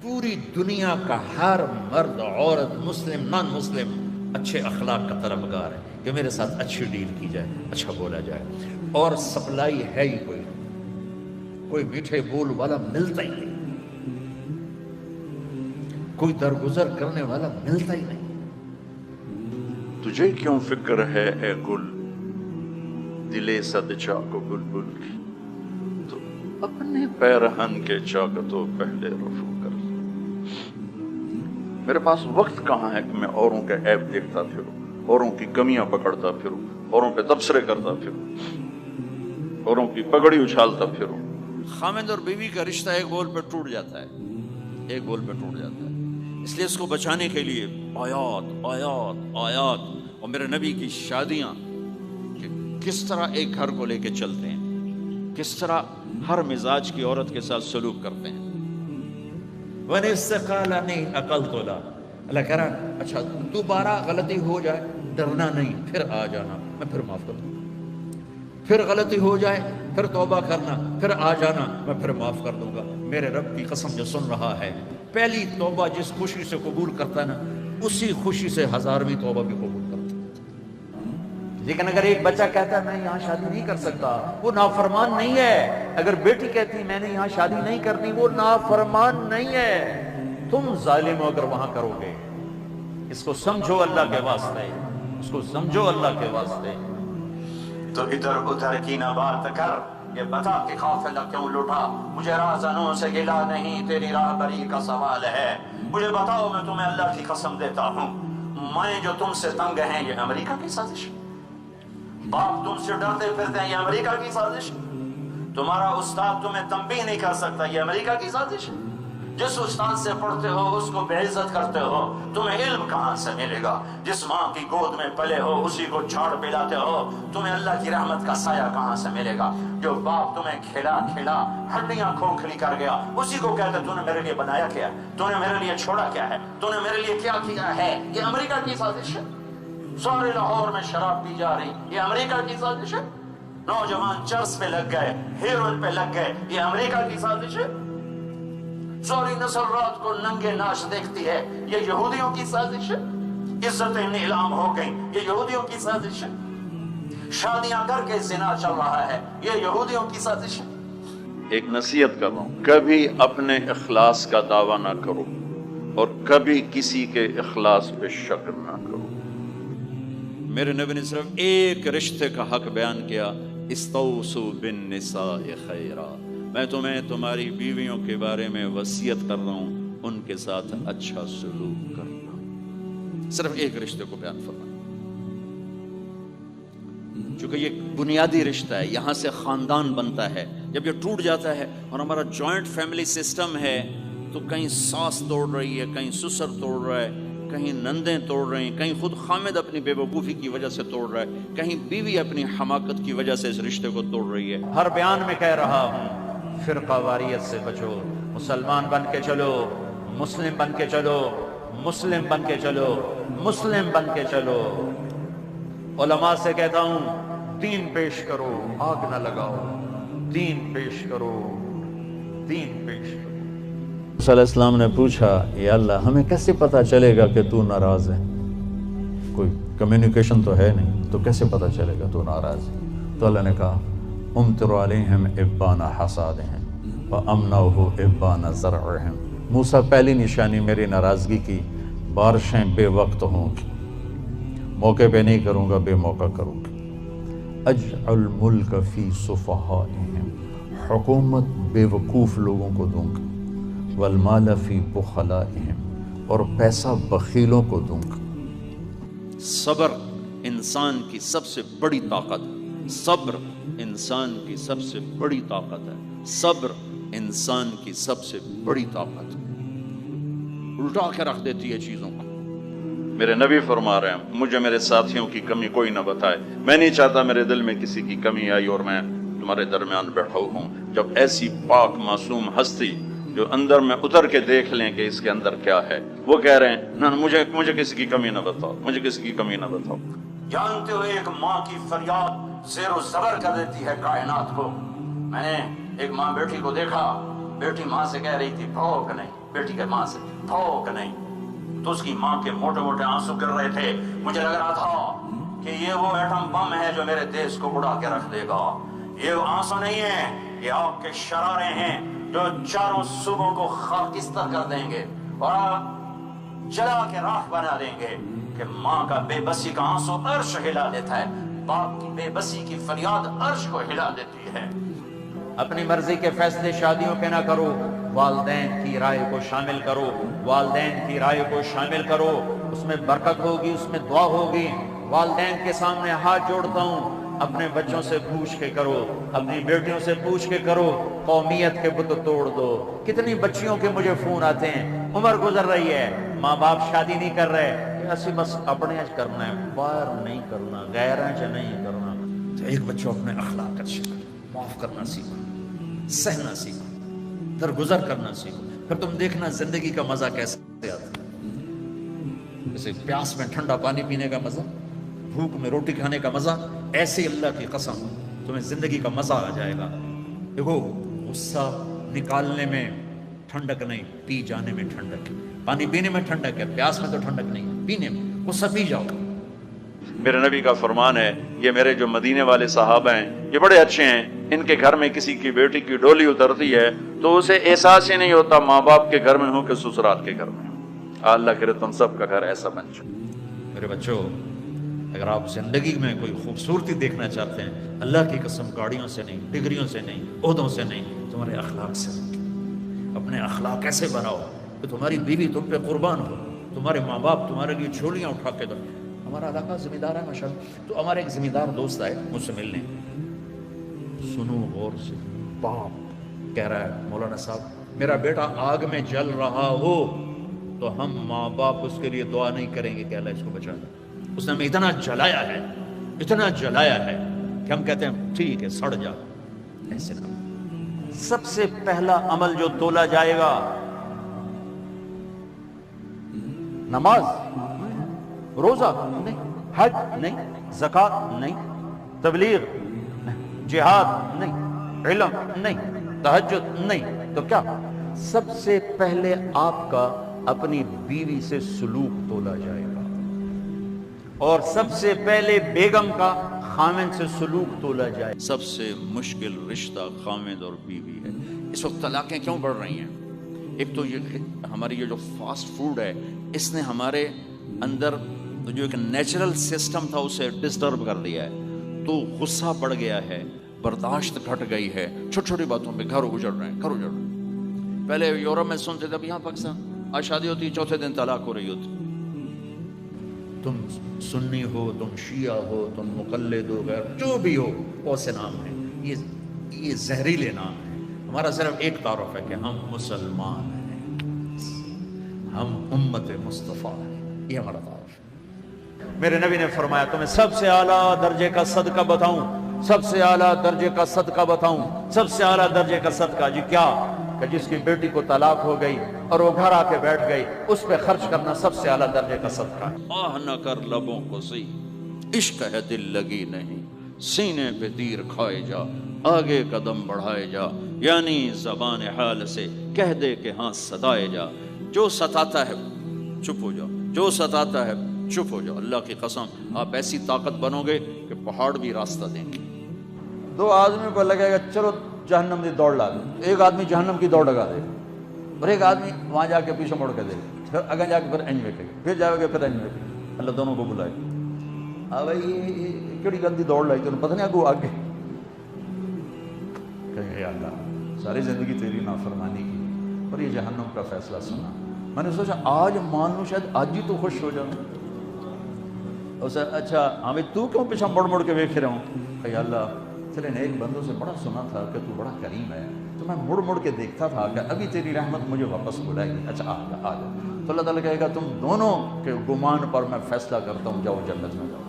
پوری دنیا کا ہر مرد عورت مسلم نان مسلم اچھے اخلاق کا طلبگار ہے کہ میرے ساتھ اچھی ڈیل کی جائے، اچھا بولا جائے، اور سپلائی ہے ہی کوئی میٹھے بول والا ملتا ہی نہیں، کوئی درگزر کرنے والا ملتا ہی نہیں۔ تجھے کیوں فکر ہے اے گل دلے صد چاک و بلبل کی، تو اپنے پیرہن کے چاکتوں پہلے رفو کر۔ میرے پاس وقت کہاں ہے کہ میں اوروں کے عیب دیکھتا پھروں، اوروں کی کمیاں پکڑتا پھروں، اوروں پہ تبصرے کرتا پھروں، اوروں کی پگڑی اچھالتا پھروں۔ خامد اور بیوی کا رشتہ ایک بول پہ ٹوٹ جاتا ہے، ایک بول پہ ٹوٹ جاتا ہے، اس لیے اس کو بچانے کے لیے آیات آیات آیات، اور میرے نبی کی شادیاں کہ کس طرح ایک گھر کو لے کے چلتے ہیں، کس طرح ہر مزاج کی عورت کے ساتھ سلوک کرتے ہیں۔ وَنِ اسْتَقَالَنِي أَقَلْتُ لَا، اللہ کہہ رہا اچھا دوبارہ غلطی ہو جائے ڈرنا نہیں، پھر آ جانا، میں پھر معاف کر دوں گا، پھر غلطی ہو جائے پھر توبہ کرنا، پھر آ جانا، میں پھر معاف کر دوں گا۔ میرے رب کی قسم جو سن رہا ہے، پہلی توبہ جس خوشی سے قبول کرتا ہے نا، اسی خوشی سے 1000ویں توبہ بھی قبول کرتا ہے۔ لیکن اگر ایک بچہ کہتا ہے میں یہاں شادی نہیں کر سکتا، وہ نافرمان نہیں ہے۔ اگر بیٹی کہتی میں نے یہاں شادی نہیں کرنی، وہ نافرمان نہیں ہے۔ تم ظالم ہو اگر وہاں کرو گے۔ اس کو سمجھو اللہ کے واسطے، اس کو سمجھو اللہ کے واسطے۔ تو ادھر ادھر کی نہ بات کر، یہ بتا کہ قافلہ کیوں لوٹا، مجھے راہزنوں سے گلا نہیں، تیری راہبری کا سوال ہے۔ مجھے بتاؤ، میں تمہیں اللہ کی قسم دیتا ہوں، میں جو تم سے تنگ ہیں یہ امریکہ کی سازش، باپ تم سے ڈرتے پھرتے ہیں یہ امریکہ کی سازش، تمہارا استاد تمہیں تنبیہ نہیں کر سکتا یہ امریکہ کی سازش، جس استاد سے پڑھتے ہو اس کو بے عزت کرتے ہو، تمہیں علم کہاں سے ملے گا؟ جس ماں کی گود میں پلے ہو اسی کو جھاڑ پلاتے ہو، تمہیں اللہ کی رحمت کا سایہ کہاں سے ملے گا؟ جو باپ تمہیں کھلا کھلا ہڈیاں کھوکھلی کر گیا، اسی کو کہتے تو نے میرے لیے بنایا کیا ہے، تو نے میرے لیے چھوڑا کیا ہے، تو نے میرے لیے کیا کیا ہے؟ یہ امریکہ کی سازش ہے۔ سارے لاہور میں شراب پی جا رہی، یہ امریکہ کی سازش ہے۔ نوجوان چرس پہ لگ گئے، ہیروئن پہ لگ گئے، یہ امریکہ کی سازش ہے۔ ساری نسل رات کو ننگے ناش دیکھتی ہے، یہ یہودیوں کی سازش ہے۔ عزتیں نیلام ہو گئیں، یہ یہودیوں کی سازش ہے۔ شادیاں کر کے زنا چل رہا ہے، یہ یہودیوں کی سازش ہے۔ ایک نصیحت کر رہا ہوں، کبھی اپنے اخلاص کا دعویٰ نہ کرو اور کبھی کسی کے اخلاص پہ شک نہ کرو۔ میرے نبی نے صرف ایک رشتے کا حق بیان کیا، استوصوا بالنساء خیرا، میں تمہیں تمہاری بیویوں کے بارے میں وصیت کر رہا ہوں، ان کے ساتھ اچھا سلوک کرنا، صرف ایک رشتے کو بیان فرمایا، چونکہ یہ بنیادی رشتہ ہے، یہاں سے خاندان بنتا ہے۔ جب یہ ٹوٹ جاتا ہے اور ہمارا جوائنٹ فیملی سسٹم ہے تو کہیں ساس توڑ رہی ہے، کہیں سسر توڑ رہا ہے، کہیں نندیں توڑ رہی ہیں، کہیں خود خامد اپنی بے وقوفی کی وجہ سے توڑ رہا ہے، کہیں بیوی اپنی حماقت کی وجہ سے اس رشتے کو توڑ رہی ہے۔ ہر بیان میں کہہ رہا ہوں، فرقہ واریت سے بچو، مسلمان بن کے چلو، مسلم بن کے چلو، مسلم بن کے چلو، مسلم بن کے چلو۔ علماء سے کہتا ہوں دین پیش کرو، آگ نہ لگاؤ، دین پیش کرو، دین پیش کرو۔ موسیٰ علیہ السلام نے پوچھا یا اللہ ہمیں کیسے پتہ چلے گا کہ تو ناراض ہے؟ کوئی کمیونیکیشن تو ہے نہیں، تو کیسے پتہ چلے گا تو ناراض ہے؟ تو اللہ نے کہا امطر علیہم ابان حصادہم وامنعہ ابان زرعہم۔ موسیٰ پہلی نشانی میری ناراضگی کی، بارشیں بے وقت ہوں گی، موقع پہ نہیں کروں گا، بے موقع کروں گا۔ اجعل ملک فی صفہائہم، حکومت بے وقوف لوگوں کو دوں گا، والمال فی بخلائہم، اور پیسہ بخیلوں کو دوں گا۔ صبر انسان کی سب سے بڑی طاقت ہے، صبر انسان کی سب سے بڑی طاقت ہے، صبر انسان کی سب سے بڑی طاقت ہے، الٹا کے رکھ دیتی ہے چیزوں کو۔ میرے نبی فرما رہے ہیں مجھے میرے ساتھیوں کی کمی کوئی نہ بتائے، میں نہیں چاہتا میرے دل میں کسی کی کمی آئی اور میں تمہارے درمیان بیٹھا ہوں۔ جب ایسی پاک معصوم ہستی جو اندر میں اتر کے دیکھ لیں کہ اس کے اندر کیا ہے، وہ کہہ رہے ہیں نہ مجھے کسی کی کمی نہ بتاؤ، مجھے کسی کی کمی نہ بتاؤ۔ جانتے ہو ایک ماں کی فریاد زیر و زبر کر دیتی ہے کائنات کو۔ میں نے ایک ماں بیٹی کو دیکھا، بیٹی ماں سے کہہ رہی تھی بھوک نہیں، بیٹی کے ماں سے بھوک نہیں، تو اس کی ماں کے موٹے موٹے آنسو گر رہے تھے. مجھے لگ رہا تھا کہ یہ وہ ایٹم بم ہے جو میرے دیش کو اڑا کے رکھ دے گا. یہ آنسو نہیں ہے، یہ آگ کے شرارے ہیں جو چاروں صوبوں کو خاکستر کر دیں گے اور جلا کے راکھ بنا دیں گے. کہ ماں کا بے بسی کا آنسو عرش ہلا دیتا ہے، باپ کی بے بسی کی فریاد عرش کو ہلا دیتی ہے. اپنی مرضی کے فیصلے شادیوں پہ نہ کرو، والدین کی رائے کو شامل کرو، والدین کی رائے کو شامل کرو، اس میں برکت ہوگی، اس میں دعا ہوگی. والدین کے سامنے ہاتھ جوڑتا ہوں، اپنے بچوں سے پوچھ کے کرو، اپنی بیٹیوں سے پوچھ کے کرو، قومیت کے بت توڑ دو. کتنی بچیوں کے مجھے فون آتے ہیں، عمر گزر رہی ہے، ماں باپ شادی نہیں کر رہے، ایسی بس اپنے اچ کرنا ہے، باہر نہیں کرنا، غیراں چ نہیں کرنا. تو ایک بچوں اپنے اخلاق اچھے کرو، معاف کرنا سیکھو، سہنا سیکھو، درگزر کرنا سیکھو. پھر تم دیکھنا زندگی کا مزہ کیسے آتا ہے. جیسے پیاس میں ٹھنڈا پانی پینے کا مزہ، بھوک میں روٹی کھانے کا مزہ، ایسے اللہ کی قسم تمہیں زندگی کا مزہ آ جائے گا. دیکھو غصہ نکالنے میں ٹھنڈک نہیں، پی جانے میں ٹھنڈک ہے. پانی پینے میں ٹھنڈک ہے، پیاس میں تو ٹھنڈک نہیں ہے، پینے میں. غصہ پی جاؤ. میرے نبی کا فرمان ہے، یہ میرے جو مدینے والے صحابہ ہیں یہ بڑے اچھے ہیں. ان کے گھر میں کسی کی بیٹی کی ڈولی اترتی ہے تو اسے احساس ہی نہیں ہوتا ماں باپ کے گھر میں ہوں کہ سسرال کے گھر میں ہوں. اللہ کرے تم سب کا گھر ایسا بن جائے. میرے بچوں، اگر آپ زندگی میں کوئی خوبصورتی دیکھنا چاہتے ہیں، اللہ کی قسم گاڑیوں سے نہیں، ڈگریوں سے نہیں، عہدوں سے نہیں، تمہارے اخلاق سے. اپنے اخلاق ایسے بناؤ کہ تمہاری بیوی تم پہ قربان ہو، تمہارے ماں باپ تمہارے لیے جھولیاں اٹھا کے دو. ہمارا علاقہ ذمہ دار ہے ماشاءاللہ، تو ہمارے ایک ذمہ دار دوست آئے مجھ سے ملنے. سنو غور سے، باپ کہہ رہا ہے مولانا صاحب میرا بیٹا آگ میں جل رہا ہو تو ہم ماں باپ اس کے لیے دعا نہیں کریں گے کہ اللہ اس کو بچا لے. اس نے ہمیں اتنا جلایا ہے، اتنا جلایا ہے کہ ہم کہتے ہیں ٹھیک ہے سڑ جا. ایسے نہ. سب سے پہلا عمل جو تولا جائے گا نماز، روزہ نہیں، حج نہیں، زکوٰۃ نہیں، تبلیغ نہیں، جہاد نہیں، علم نہیں، تہجد نہیں. تو کیا سب سے پہلے آپ کا اپنی بیوی سے سلوک تولا جائے گا، اور سب سے پہلے بیگم کا خامند سے سلوک تولا جائے. سب سے مشکل رشتہ خامد اور بیوی ہے. اس وقت طلاقیں کیوں بڑھ رہی ہیں؟ ایک تو یہ ہماری یہ جو فاسٹ فوڈ ہے اس نے ہمارے اندر جو ایک نیچرل سسٹم تھا اسے ڈسٹرب کر دیا ہے. تو غصہ بڑھ گیا ہے، برداشت گھٹ گئی ہے، چھوٹی چھوٹی باتوں پہ گھر اجڑ رہے ہیں، گھر اجڑ رہے ہیں. پہلے یورپ میں سنتے تھے، اب یہاں پاکستان آج شادی ہوتی چوتھے دن طلاق ہو رہی ہوتی. تم سنی ہو، تم شیعہ ہو، تم مقلد ہو، غیر جو بھی ہو، بہت سے نام ہیں. یہ زہریلے نام ہیں. ہمارا صرف ایک تعارف ہے کہ ہم مسلمان ہیں، ہم امت مصطفیٰ ہیں. یہ ہمارا تعارف ہے. میرے نبی نے فرمایا تمہیں سب سے اعلیٰ درجے کا صدقہ بتاؤں، سب سے اعلیٰ درجے کا صدقہ بتاؤں، سب سے اعلیٰ درجے کا صدقہ. جی کیا؟ کہ جس کی بیٹی کو طلاق ہو گئی اور وہ گھر آ کے بیٹھ گئی، اس پہ خرچ کرنا سب سے اعلیٰ درجے کا صدقہ ہے. آہ نہ کر لبوں کو سی، عشق ہے دل لگی نہیں، سینے پہ تیر کھائے جا، آگے قدم بڑھائے جا، یعنی زبان حال سے کہہ دے کہ ہاں ستائے جا. جو ستاتا ہے چپ ہو جاؤ، جو ستاتا ہے چپ ہو جاؤ. اللہ کی قسم آپ ایسی طاقت بنو گے کہ پہاڑ بھی راستہ دیں گے. دو آدمی کو لگے گا چلو جہنم کی دوڑ لا دے، ایک آدمی جہنم کی دوڑ لگا دے اور ایک آدمی وہاں جا کے پیچھے مڑ کے دے، پھر اگر جا کے پھر انج ویکے گا، پھر جاؤ گے پھر انج ویکے گا. اللہ دونوں کو بلائے. بھائی یہ کیڑی گندی دوڑ لائی تمہیں پتہ نہیں آگو آگے. کہیں یا اللہ ساری زندگی تیری نافرمانی کی اور یہ جہنم کا فیصلہ سنا. میں نے سوچا آج مان لوں، شاید آج ہی تو خوش ہو جاؤں. اچھا ہمیں تو کیوں پیچھے مڑ مڑ کے ویکھ رہا ہوں؟ کہ یا اللہ چلے نیک بندوں سے بڑا سنا تھا کہ تو بڑا کریم ہے، تو میں مڑ مڑ کے دیکھتا تھا کہ ابھی تیری رحمت مجھے واپس بلائے گی. اچھا آ جا. تو اللہ تعالیٰ کہے گا تم دونوں کے گمان پر میں فیصلہ کرتا ہوں، جاؤ جنت میں جاؤ.